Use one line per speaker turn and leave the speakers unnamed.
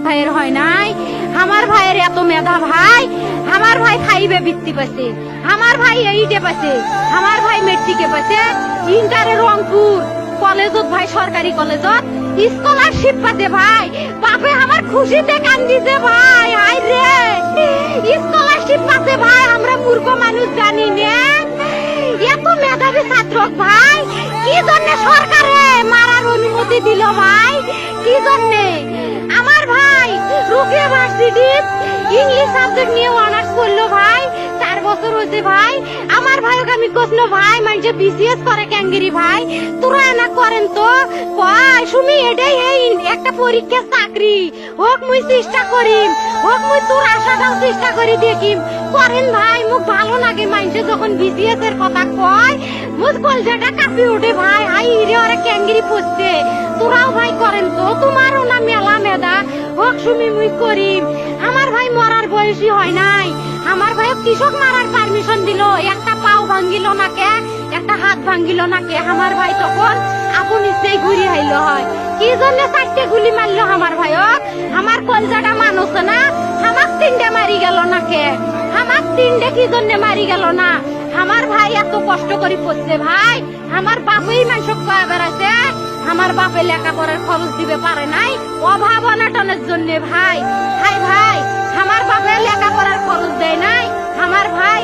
ভাইয়ের হয় নাই। আমার ভাইয়ের এত মেধা ভাই, আমার ভাই 5-এ বৃত্তি পাইছে, আমার ভাই 8-এ পাইছে, আমার ভাই মেট্রিকে পাইছে, ইন্টারে রংপুর কলেজত ভাই সরকারি কলেজত স্কলারশিপ পাতে ভাই। বাপে আমার খুশিতে কান্দিছে ভাই, আই রে স্কলারশিপ পাতে ভাই। আমরা মূর্খ মানুষ জানি না এত মেধাবী ছাত্র ভাই কি জন্য সরকারে মারার অনুমতি দিল ভাই, কি জন্য? আমার ভাই রুকিয়া ভার্সিটি ইংলিশ সাবজেক্ট নিয়ে অনার্স করলো ভাই, 4 বছর হয়েছে ভাই। আমার ভাইকে আমি কইলো ভাই মানে বিসিএস করে ক্যাঙ্গেরি ভাই, তোরা না করেন তো কয় সুমি এটাই এই একটা পরীক্ষা চাকরি হোক, মুই চেষ্টা করিম, হোক মুই তোর আশাটাও চেষ্টা করি দেখিম। করেন ভাই, মুখ ভালো লাগে মানুষে যখন বিসিএস এর কথা কয়, মুখ কলজাটা কাঁপি ওঠে ভাই। হাই রে ওরা ক্যাঙ্গেরি পড়ছে, তোরাও ভাই করেন তো, তোমারও না মেলা মেধা, হোক সুমি মুই করিম। আমার ভাই মরার বয়সী হয় নাই, আমার ভাই কৃষক মারার পারমিশন দিল, একটা পাও ভাঙ্গিল না কে, একটা হাত ভাঙ্গিল না কে। আমার ভাই তখন আপন ইচ্ছেই ঘুরি আইল হয়, কি জন্য 4টে গুলি মারলো আমার ভাইক? আমার কলজাটা মানুষ না, আমার 3টে মারি গেল না কে, আমার 3টে কি জন্য মারি গেল না? আমার ভাই এত কষ্ট করে পড়ছে ভাই, আমার বাপই মানুষ কয়া বেড়াচ্ছে, আমার বাপে লেখাপড়ার খরচ দিবে পারে নাই অভাব অনাটনের জন্য ভাই। ভাই ভাই আমার বাপে লেখাপড়ার খরচ দেয় নাই, আমার ভাই